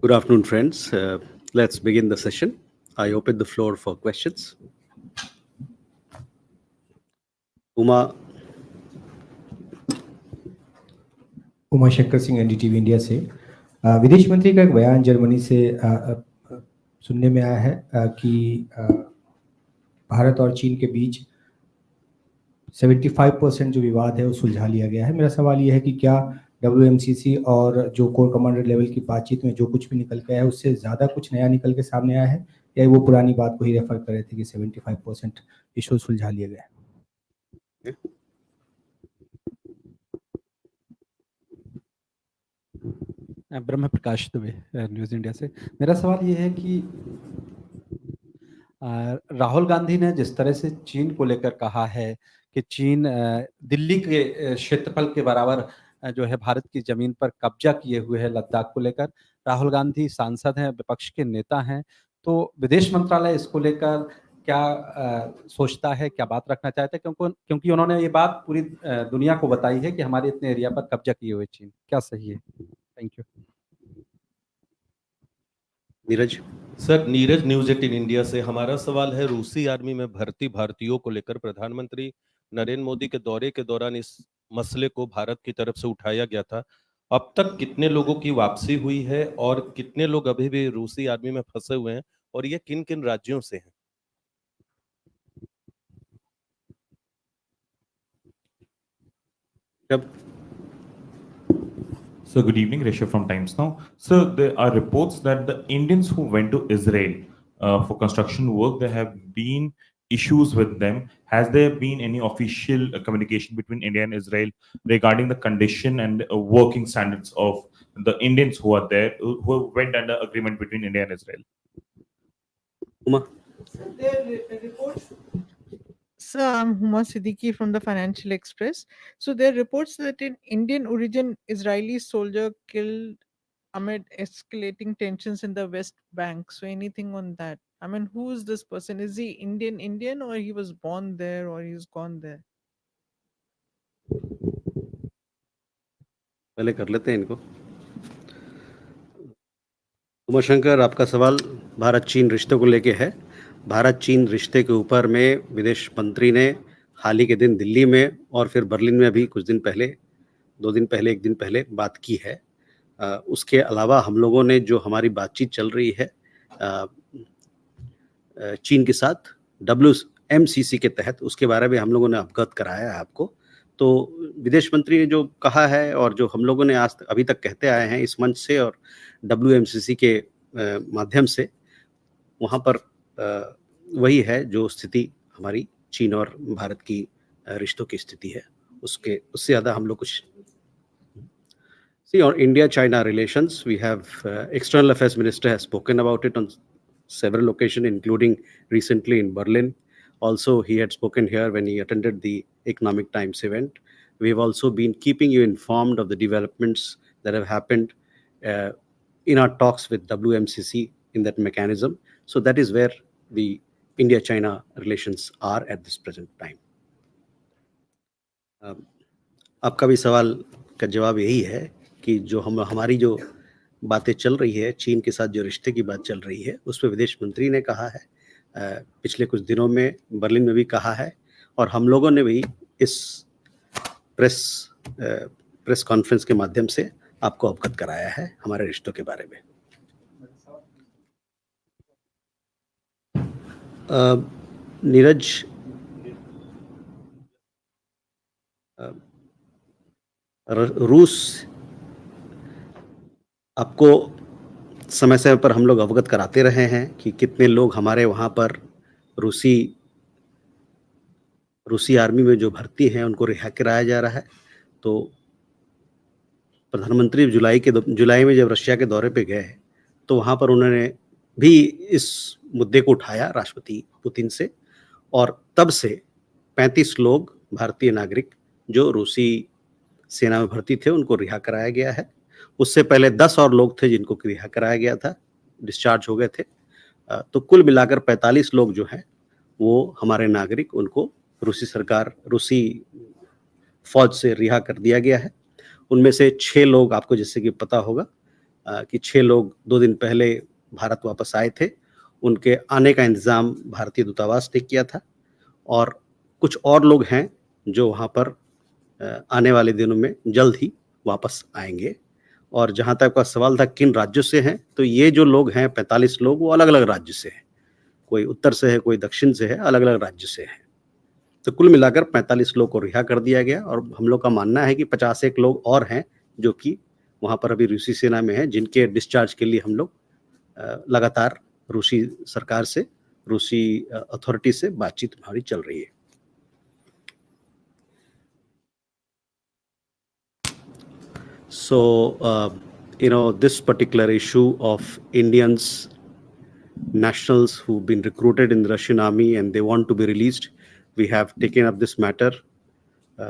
Good afternoon, friends. Let's begin the session. I open the floor for questions. Uma Shankar Singh NDTV India से विदेश मंत्री का एक बयान जर्मनी से सुनने में आया है कि भारत और चीन के बीच 75% जो विवाद है वो सुलझा लिया गया है। मेरा सवाल ये है कि क्या WMCC और जो कोर कमांडर लेवल की बातचीत में जो कुछ भी निकल के आया है उससे ज़्यादा कुछ नया निकल के सामने आया है, या वो पुरानी बात को ही रेफर कर रहे थे कि 75% इशू सुलझा लिया गया है? ब्रह्म प्रकाश दुबे न्यूज़ इंडिया से। मेरा सवाल ये है कि राहुल गांधी ने जिस तरह से चीन को लेकर कहा है कि चीन दिल्ली के क्षेत्रफल के बराबर जो है भारत की जमीन पर कब्जा किए हुए है लद्दाख को लेकर। राहुल गांधी सांसद हैं, विपक्ष के नेता हैं, तो विदेश मंत्रालय इसको लेकर क्या सोचता है, क्या बात रखना चाहता है? क्योंकि उन्होंने ये बात पूरी दुनिया को बताई है कि हमारे इतने एरिया पर कब्जा किए हुए चीन, क्या सही है? Thank you. Neeraj sir, Neeraj news 18 India से। हमारा सवाल है, रूसी आर्मी में भर्ती भारतीयों को लेकर प्रधानमंत्री नरेंद्र मोदी के दौरे के दौरान इस मसले को भारत की तरफ से उठाया गया था। अब तक कितने लोगों की वापसी हुई है और कितने लोग अभी भी रूसी आर्मी में फंसे हुए हैं, और ये किन किन राज्यों से हैं? So good evening, Rishabh from Times Now. So there are reports that the Indians who went to Israel for construction work, there have been issues with them. Has there been any official communication between India and Israel regarding the condition and working standards of the Indians who are there, who went under agreement between India and Israel? Uma. So I'm Huma Siddiqui from the Financial Express. So there are reports that an Indian origin Israeli soldier killed amid escalating tensions in the West Bank. So anything on that? I mean, who is this person? Is he Indian or he was born there or he's gone there? पहले कर लेते हैं इनको। उमाशंकर, आपका सवाल भारत चीन रिश्तों को लेके है। भारत चीन रिश्ते के ऊपर में विदेश मंत्री ने हाल ही के दिन दिल्ली में और फिर बर्लिन में अभी कुछ दिन पहले, 2 दिन पहले, 1 दिन पहले बात की है। उसके अलावा हम लोगों ने जो हमारी बातचीत चल रही है चीन के साथ WMCC के तहत, उसके बारे में हम लोगों ने अवगत कराया है आपको। तो विदेश मंत्री ने जो कहा है और जो हम लोगों ने आज अभी तक कहते आए हैं इस मंच से और WMCC के माध्यम से, वहाँ पर वही है जो स्थिति हमारी चीन और भारत की रिश्तों की स्थिति है। उससे ज़्यादा हम लोग कुछ See, on India-China relations, we have External Affairs Minister has spoken about it on several occasions, including recently in Berlin. Also, he had spoken here when he attended the Economic Times event. We have also been keeping you informed of the developments that have happened in our talks with WMCC in that mechanism. So that is where the India-China relations are at this present time. आपका भी सवाल का जवाब यही है कि जो हमारी जो बातें चल रही है चीन के साथ, जो रिश्ते की बात चल रही है, उस पर विदेश मंत्री ने कहा है, पिछले कुछ दिनों में बर्लिन में भी कहा है, और हम लोगों ने भी इस प्रेस कॉन्फ्रेंस के माध्यम से आपको अवगत कराया है हमारे रिश्तों के बारे में। नीरज, रूस आपको समय समय पर हम लोग अवगत कराते रहे हैं कि कितने लोग हमारे वहाँ पर रूसी आर्मी में जो भर्ती हैं उनको रिहा कराया जा रहा है। तो प्रधानमंत्री जुलाई में जब रशिया के दौरे पे गए तो वहाँ पर उन्होंने भी इस मुद्दे को उठाया राष्ट्रपति पुतिन से, और तब से 35 लोग भारतीय नागरिक जो रूसी सेना में भर्ती थे उनको रिहा कराया गया है। उससे पहले 10 और लोग थे जिनको रिहा कराया गया था, डिस्चार्ज हो गए थे। तो कुल मिलाकर 45 लोग जो हैं वो हमारे नागरिक, उनको रूसी फौज से रिहा कर दिया गया है। उनमें से 6 लोग आपको जैसे कि पता होगा कि 6 लोग 2 दिन पहले भारत वापस आए थे, उनके आने का इंतज़ाम भारतीय दूतावास ने किया था और कुछ और लोग हैं जो वहाँ पर आने वाले दिनों में जल्द ही वापस आएंगे। और जहाँ तक आपका सवाल था किन राज्यों से हैं, तो ये जो लोग हैं 45 लोग वो अलग-अलग राज्य से हैं। कोई उत्तर से है, कोई दक्षिण से है, अलग-अलग राज्य से हैं। तो कुल मिलाकर 45 लोग को रिहा कर दिया गया और हम लोग का मानना है कि 51 लोग और हैं जो कि वहाँ पर अभी रूसी सेना में हैं, जिनके डिस्चार्ज के लिए हम लोग लगातार रूसी सरकार से, रूसी अथॉरिटी से बातचीत हमारी चल रही है। So, this particular issue of Indians, nationals who've been recruited in the Russian army and they want to be released, we have taken up this matter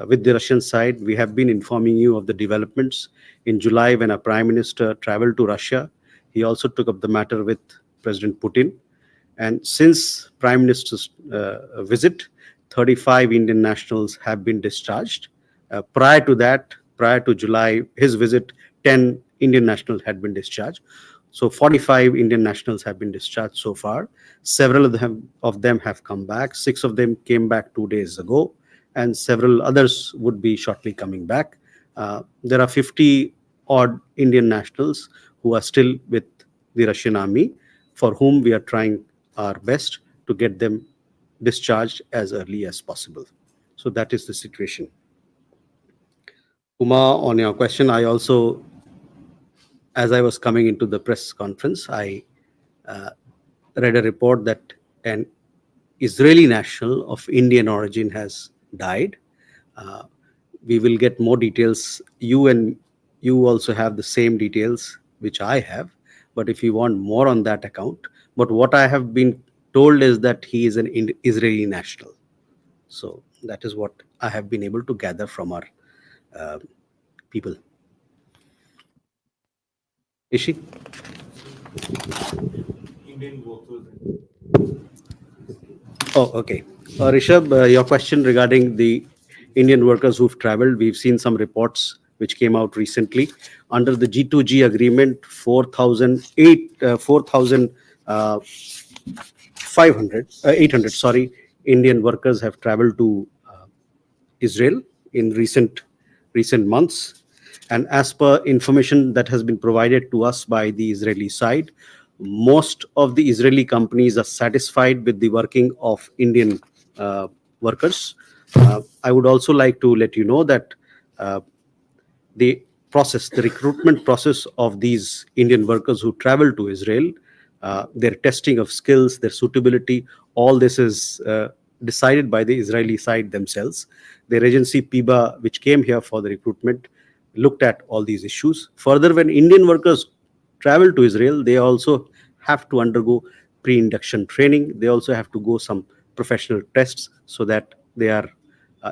with the Russian side. We have been informing you of the developments. In July, when our Prime Minister traveled to Russia, he also took up the matter with President Putin. And since Prime Minister's visit, 35 Indian nationals have been discharged. Prior to that, prior to July, his visit, 10 Indian nationals had been discharged. So 45 Indian nationals have been discharged so far. Several of them have come back. 6 of them came back 2 days ago, and several others would be shortly coming back. There are 50 odd Indian nationals who are still with the Russian army, for whom we are trying our best to get them discharged as early as possible. So that is the situation. Uma, on your question, I also, as I was coming into the press conference, I read a report that an Israeli national of Indian origin has died. We will get more details. You also have the same details which I have, but if you want more on that account, but what I have been told is that he is an Israeli national. So that is what I have been able to gather from our people. Ishi? Indian workers. Oh, okay. Rishabh, your question regarding the Indian workers who've traveled, we've seen some reports which came out recently. Under the G2G agreement, 800 Indian workers have traveled to Israel in recent months. And as per information that has been provided to us by the Israeli side, most of the Israeli companies are satisfied with the working of Indian workers. I would also like to let you know that the recruitment process of these Indian workers who travel to Israel, their testing of skills, their suitability, all this is decided by the Israeli side themselves. Their agency PIBA, which came here for the recruitment, looked at all these issues. Further, when Indian workers travel to Israel, they also have to undergo pre-induction training. They also have to go some professional tests so that they are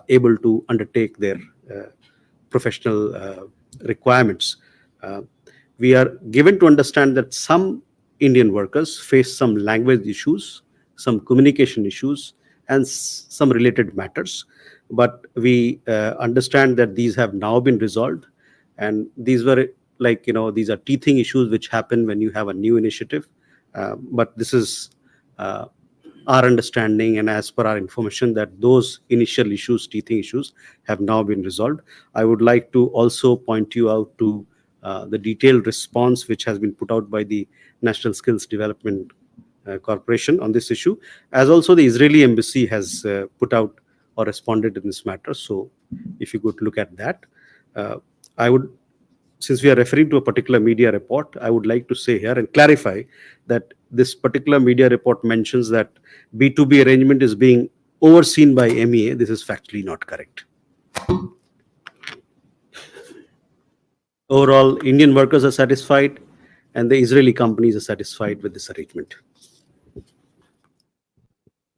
able to undertake their professional requirements. We are given to understand that some Indian workers face some language issues, some communication issues, and some related matters. But we understand that these have now been resolved, and these were these are teething issues which happen when you have a new initiative. But this is our understanding and as per our information that those initial issues, teething issues, have now been resolved. I would like to also point you out to the detailed response which has been put out by the National Skills Development Corporation on this issue, as also the Israeli embassy has put out or responded in this matter. So if you could look at that, since we are referring to a particular media report, I would like to say here and clarify that this particular media report mentions that B2B arrangement is being overseen by MEA. This is factually not correct. Overall, Indian workers are satisfied and the Israeli companies are satisfied with this arrangement.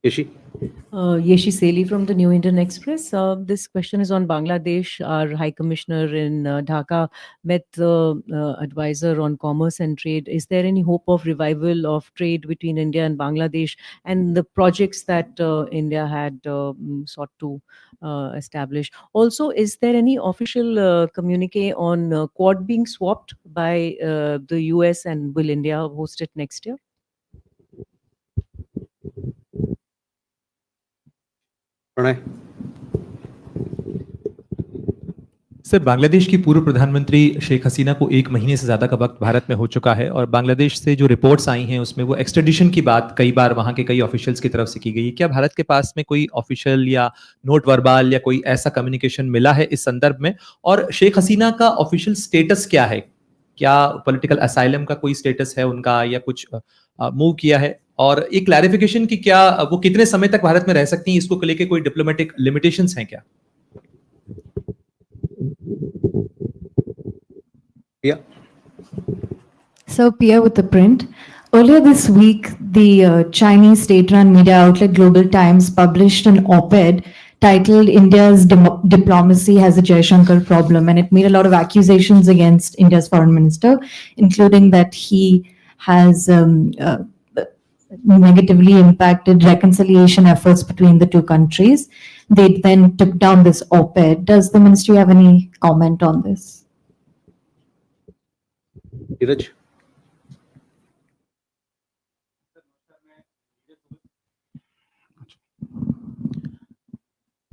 Yeshi? Yeshi Seli from the New Indian Express. This question is on Bangladesh. Our High Commissioner in Dhaka met the advisor on commerce and trade. Is there any hope of revival of trade between India and Bangladesh and the projects that India had sought to establish? Also, is there any official communique on Quad being swapped by the US, and will India host it next year? Pranay? Sir, Bangladesh की पूर्व प्रधानमंत्री शेख हसीना को 1 महीने से ज़्यादा का वक्त भारत में हो चुका है और बांग्लादेश से जो रिपोर्ट्स आई हैं उसमें वो एक्सट्रेडिशन की बात कई बार वहाँ के कई ऑफिशियल्स की तरफ से की गई है। क्या भारत के पास में कोई ऑफिशियल या नोट वर्बाल या कोई ऐसा कम्युनिकेशन मिला है इस संदर्भ में? और शेख हसीना का ऑफिशियल स्टेटस क्या है? क्या पॉलिटिकल असाइलम का कोई स्टेटस है उनका या कुछ मूव किया है? और एक क्लैरिफिकेशन कि क्या वो कितने समय तक भारत में रह सकती हैं, इसको लेके कोई डिप्लोमेटिक लिमिटेशंस हैं क्या? Yeah. So, Pia with the print. Earlier this week, the Chinese state-run media outlet Global Times published an op-ed titled India's Diplomacy Has a Jaishankar Problem, and it made a lot of accusations against India's foreign minister, including that he has negatively impacted reconciliation efforts between the two countries. They then took down this op-ed. Does the ministry have any comment on this? Neeraj?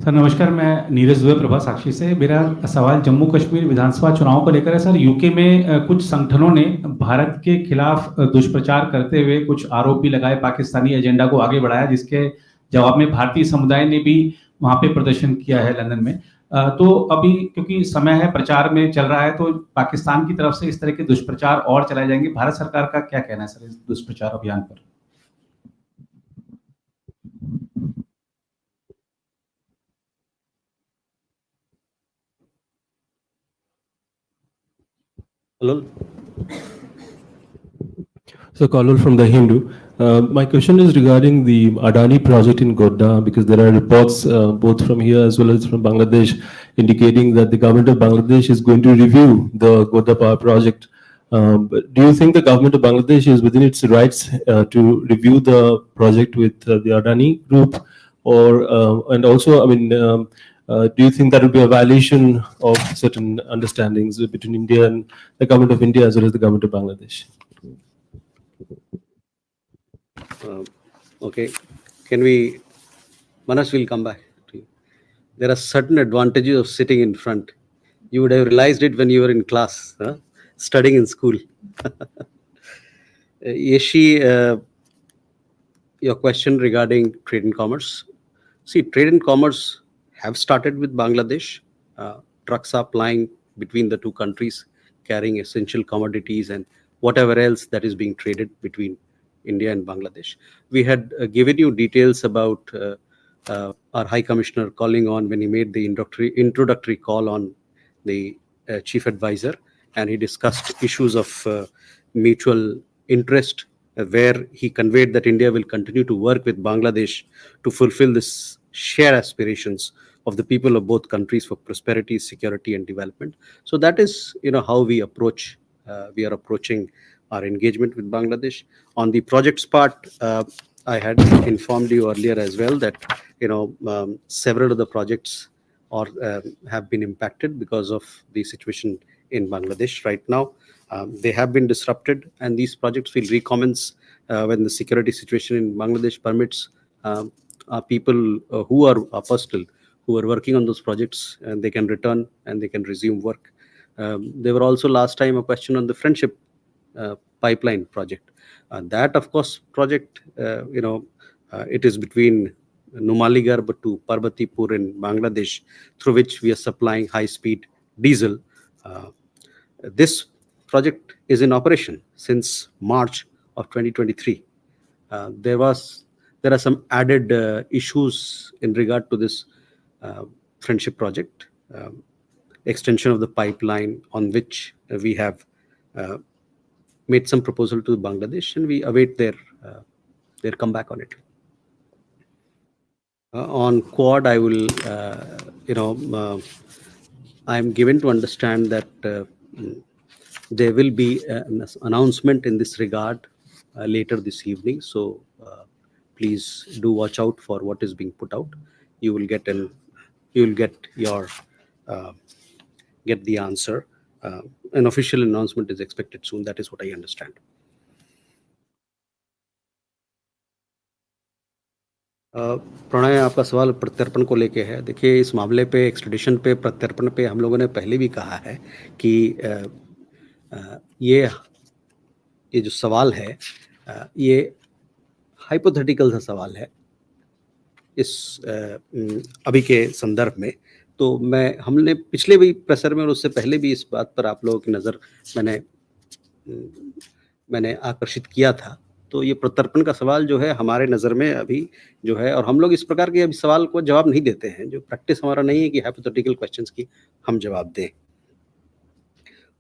Sir नमस्कार, मैं नीरज दुबे प्रभा साक्षी से। मेरा सवाल जम्मू कश्मीर विधानसभा चुनाव को लेकर है। Sir, UK में कुछ संगठनों ने भारत के खिलाफ दुष्प्रचार करते हुए कुछ आरोप भी लगाए, पाकिस्तानी एजेंडा को आगे बढ़ाया, जिसके जवाब में भारतीय समुदाय ने भी वहां पे प्रदर्शन किया है लंदन में। तो अभी क्योंकि समय है, प्रचार में चल रहा है, तो पाकिस्तान की तरफ से इस तरह के दुष्प्रचार और चलाए जाएंगे। भारत सरकार का क्या कहना है सर इस दुष्प्रचार अभियान पर? Halal? So, Kalul from The Hindu. My question is regarding the Adani project in Godda, because there are reports both from here as well as from Bangladesh indicating that the government of Bangladesh is going to review the Godda power project. But do you think the government of Bangladesh is within its rights to review the project with the Adani group? Or, and also, I mean, do you think that would be a violation of certain understandings between India and the government of India as well as the government of Bangladesh? Okay. Can we, Manas will come back to you. There are certain advantages of sitting in front. You would have realized it when you were in class, studying in school. Yeshi, your question regarding trade and commerce. See, trade and commerce have started with Bangladesh. Trucks are plying between the two countries, carrying essential commodities and whatever else that is being traded between India and Bangladesh. We had given you details about our High Commissioner calling on when he made the introductory call on the Chief Advisor, and he discussed issues of mutual interest, where he conveyed that India will continue to work with Bangladesh to fulfill this shared aspirations of the people of both countries for prosperity, security, and development. So that is, how we approach. We are approaching our engagement with Bangladesh. On the projects part, I had informed you earlier as well that several of the projects have been impacted because of the situation in Bangladesh right now. They have been disrupted, and these projects will recommence when the security situation in Bangladesh permits. People who are personnel who are working on those projects, and they can return and they can resume work. There were also last time a question on the friendship pipeline project. That, of course, project, it is between Numaligarh to Parbatipur in Bangladesh, through which we are supplying high-speed diesel. This project is in operation since March of 2023. There are some added issues in regard to this friendship project, extension of the pipeline, on which we have made some proposal to Bangladesh, and we await their comeback on it. On Quad, I will, I'm given to understand that there will be an announcement in this regard later this evening. So please do watch out for what is being put out. You will get your get the answer. An official announcement is expected soon. That is what I understand. Pranay, आपका सवाल प्रत्यर्पण को लेके है। देखिए, इस मामले पे एक्सट्रेडिशन पे प्रत्यर्पण पे हम लोगों ने पहले भी कहा है कि ये जो सवाल है ये हाइपोथेटिकल सा सवाल है इस अभी के संदर्भ में। तो हमने पिछले भी प्रेशर में और उससे पहले भी इस बात पर आप लोगों की नज़र मैंने आकर्षित किया था। तो ये प्रत्यर्पण का सवाल जो है हमारे नज़र में अभी जो है, और हम लोग इस प्रकार के अभी सवाल को जवाब नहीं देते हैं। जो प्रैक्टिस हमारा नहीं है कि हाइपोथेटिकल क्वेश्चंस की हम जवाब दें।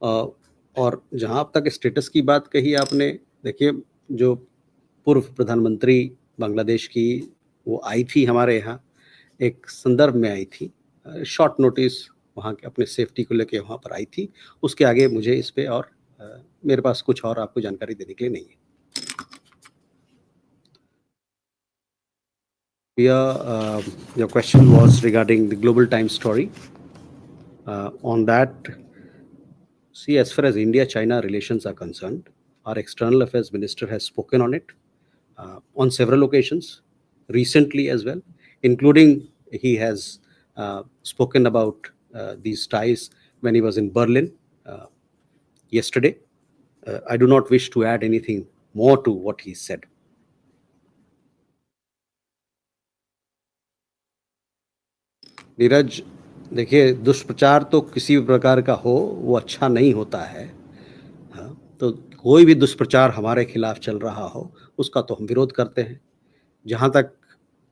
और जहाँ अब तक स्टेटस की बात कही आपने, देखिए, जो पूर्व प्रधानमंत्री बांग्लादेश की वो आई थी हमारे यहाँ, एक संदर्भ में आई थी, शॉर्ट नोटिस वहाँ के अपने सेफ्टी को लेके वहाँ पर आई थी। उसके आगे मुझे इस पे और मेरे पास कुछ और आपको जानकारी देने के लिए नहीं है। Your question was regarding the Global Times story. On that, see, as far as India-China relations are concerned, our External Affairs Minister has spoken on it on several occasions, recently as well, including he has spoken about these ties when he was in Berlin yesterday. I do not wish to add anything more to what he said. Neeraj, देखिए, दुष्प्रचार तो किसी भी प्रकार का हो वो अच्छा नहीं होता है। हाँ, तो कोई भी दुष्प्रचार हमारे खिलाफ चल रहा हो उसका तो हम विरोध करते हैं। जहाँ तक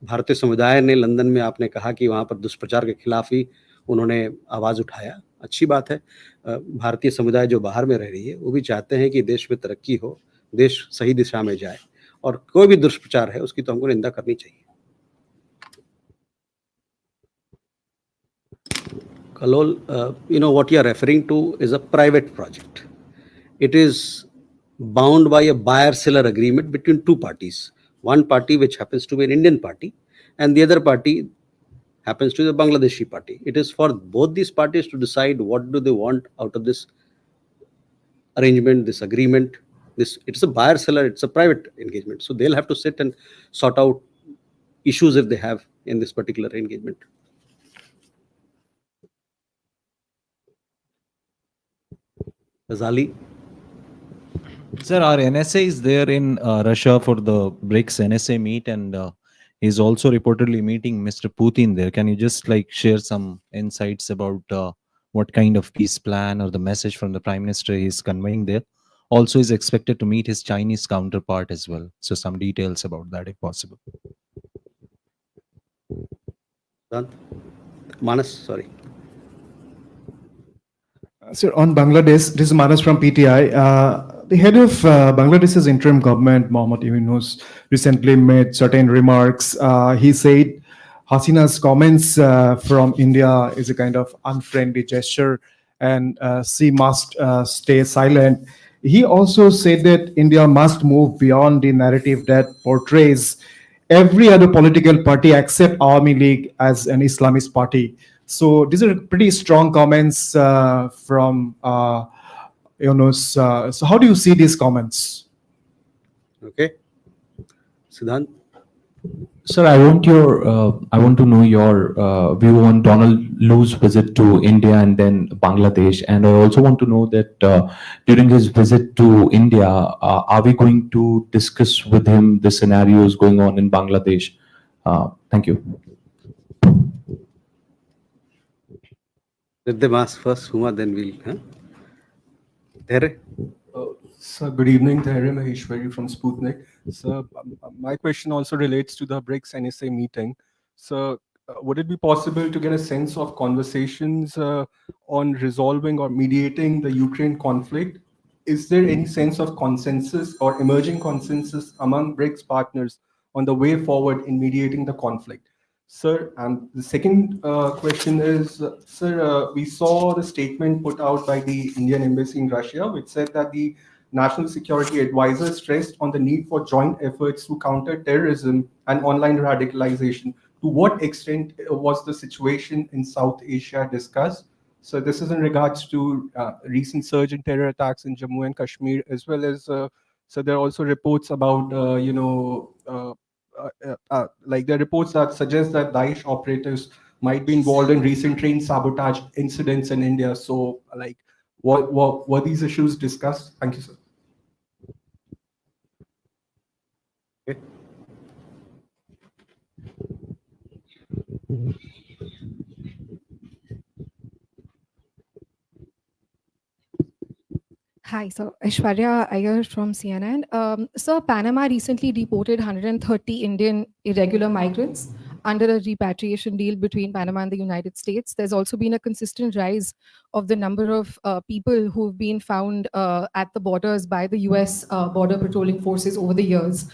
भारतीय समुदाय ने लंदन में, आपने कहा कि वहाँ पर दुष्प्रचार के खिलाफ ही उन्होंने आवाज़ उठाया, अच्छी बात है। भारतीय समुदाय जो बाहर में रह रही है वो भी चाहते हैं कि देश में तरक्की हो, देश सही दिशा में जाए, और कोई भी दुष्प्रचार है उसकी तो हमको निंदा करनी चाहिए। Kalol, what you are referring to is a private project. It is bound by a buyer-seller agreement between two parties. One party which happens to be an Indian party, and the other party happens to be the Bangladeshi party. It is for both these parties to decide what do they want out of this arrangement, this agreement. It's a buyer-seller, it's a private engagement. So they'll have to sit and sort out issues if they have in this particular engagement. Ghazali. Sir, our NSA is there in Russia for the BRICS NSA meet, and he's also reportedly meeting Mr. Putin there. Can you just share some insights about what kind of peace plan or the message from the Prime Minister he's conveying there? Also, is expected to meet his Chinese counterpart as well. So some details about that, if possible. Manas, sorry. Sir, on Bangladesh, this is Manas from PTI. The head of Bangladesh's interim government, Mohammad Yunus, recently made certain remarks. He said Hasina's comments from India is a kind of unfriendly gesture, and she must stay silent. He also said that India must move beyond the narrative that portrays every other political party except Awami League as an Islamist party. So these are pretty strong comments from Yunus. So how do you see these comments? Okay. Siddhant? Sir, I want to know your view on Donald Lu's visit to India and then Bangladesh, and I also want to know that during his visit to India, are we going to discuss with him the scenarios going on in Bangladesh? Thank you. Let them ask first, Huma, then we'll. There. Sir, good evening. Thayre Maheshwari from Sputnik. Sir, my question also relates to the BRICS NSA meeting. So, would it be possible to get a sense of conversations on resolving or mediating the Ukraine conflict? Is there any sense of consensus or emerging consensus among BRICS partners on the way forward in mediating the conflict? Sir, and the second question is, sir, we saw the statement put out by the Indian Embassy in Russia, which said that the National Security Advisor stressed on the need for joint efforts to counter terrorism and online radicalization. To what extent was the situation in South Asia discussed? So this is in regards to recent surge in terror attacks in Jammu and Kashmir, as well as, so there are also reports about, like there are reports that suggest that Daesh operatives might be involved in recent train sabotage incidents in India. So, like, what were these issues discussed? Thank you, sir. Okay. Hi, so Aishwarya Iyer from CNN. So Panama recently deported 130 Indian irregular migrants under a repatriation deal between Panama and the United States. There's also been a consistent rise of the number of people who've been found at the borders by the US border patrolling forces over the years.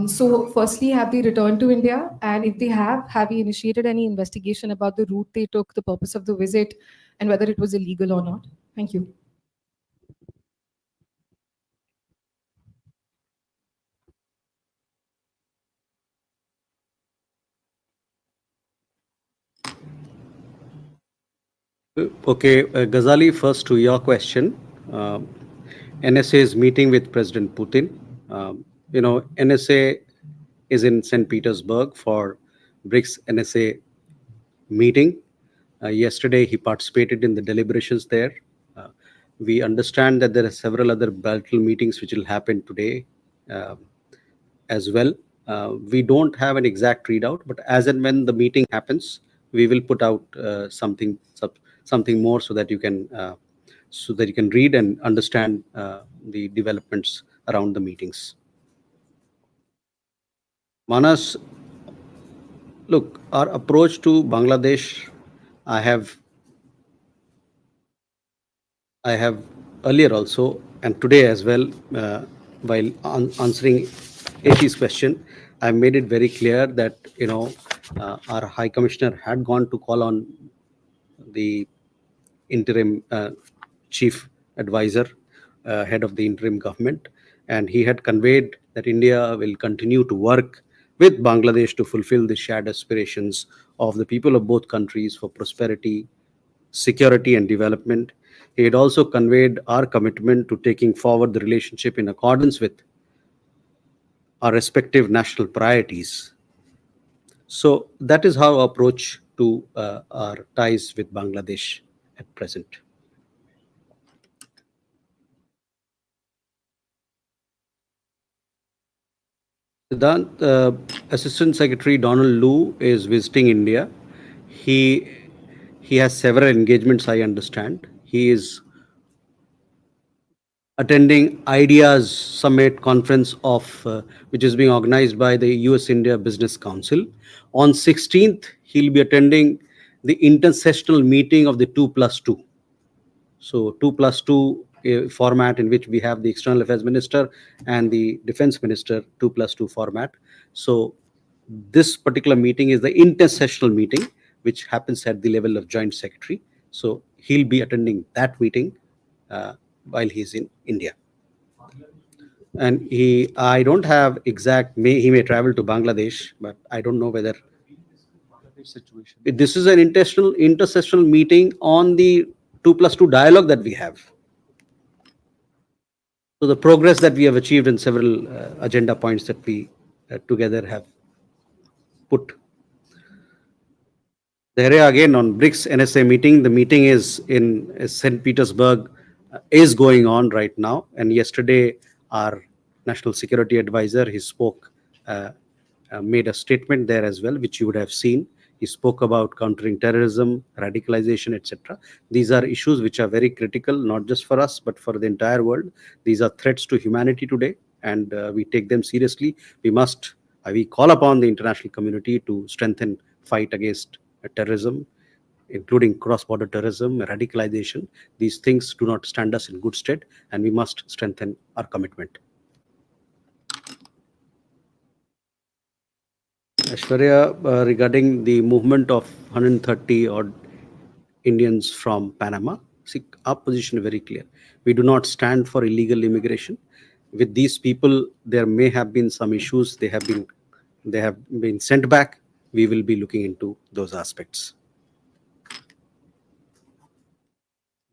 So firstly, have they returned to India? And if they have you initiated any investigation about the route they took, the purpose of the visit, and whether it was illegal or not? Thank you. Okay, Ghazali, first to your question. NSA is meeting with President Putin. NSA is in St. Petersburg for BRICS NSA meeting. Yesterday, he participated in the deliberations there. We understand that there are several other bilateral meetings which will happen today as well. We don't have an exact readout, but as and when the meeting happens, we will put out something more so that you can read and understand the developments around the meetings. Manas, look, our approach to Bangladesh, I have earlier also and today as well, while answering Ashi's question, I made it very clear that our High Commissioner had gone to call on the interim chief advisor, head of the interim government, and he had conveyed that India will continue to work with Bangladesh to fulfill the shared aspirations of the people of both countries for prosperity, security, and development. He had also conveyed our commitment to taking forward the relationship in accordance with our respective national priorities. So that is how our approach to our ties with Bangladesh at present. Siddhant, Assistant Secretary Donald Lu is visiting India. He has several engagements, I understand. He is attending Ideas Summit conference which is being organized by the US-India Business Council. On 16th, he'll be attending the intersessional meeting of the 2+2. So 2+2 format in which we have the External Affairs Minister and the Defense Minister, 2+2 format. So this particular meeting is the intersessional meeting, which happens at the level of Joint Secretary. So he'll be attending that meeting while he's in India. And I don't have exact, he may travel to Bangladesh, but I don't know whether this is an intersessional meeting on the 2+2 dialogue that we have. So the progress that we have achieved in several agenda points that we together have put. The area again on BRICS NSA meeting, the meeting is in St. Petersburg, is going on right now. And yesterday, our National Security Advisor, he spoke, made a statement there as well, which you would have seen. He spoke about countering terrorism, radicalization, etc. These are issues which are very critical, not just for us, but for the entire world. These are threats to humanity today, and we take them seriously. We call upon the international community to strengthen fight against terrorism, including cross-border terrorism, radicalization. These things do not stand us in good stead, and we must strengthen our commitment. Aishwarya, regarding the movement of 130 odd Indians from Panama, see, our position is very clear. We do not stand for illegal immigration. With these people, there may have been some issues. They have been sent back. We will be looking into those aspects.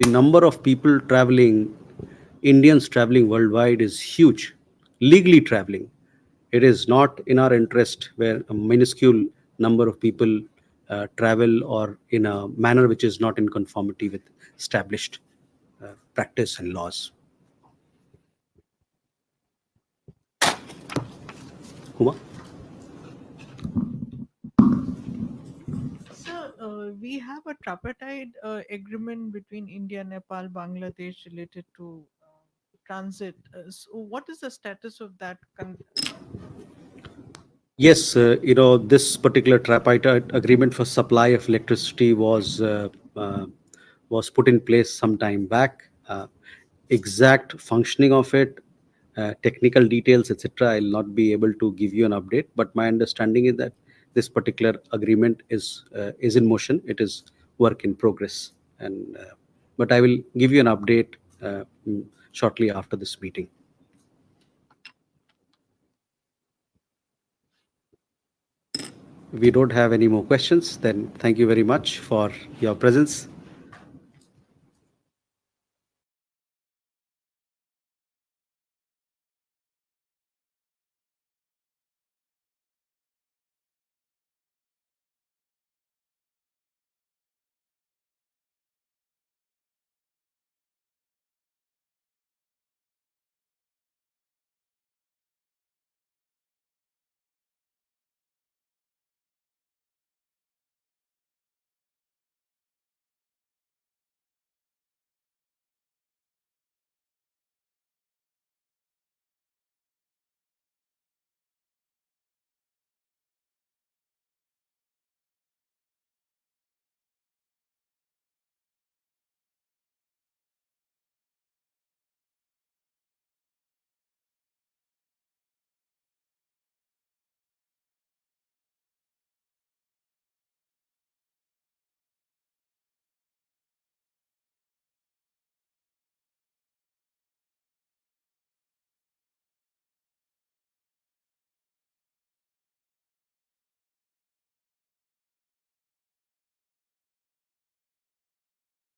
The number of people traveling, Indians traveling worldwide is huge. Legally traveling, it is not in our interest where a minuscule number of people travel or in a manner which is not in conformity with established practice and laws. Huma? So we have a tripartite agreement between India, Nepal, Bangladesh related to transit. So what is the status of that? Yes, this particular tripartite agreement for supply of electricity was put in place some time back. Exact functioning of it, technical details, etc. I'll not be able to give you an update, but my understanding is that this particular agreement is in motion. It is work in progress, and but I will give you an update shortly after this meeting. We don't have any more questions. Then thank you very much for your presence.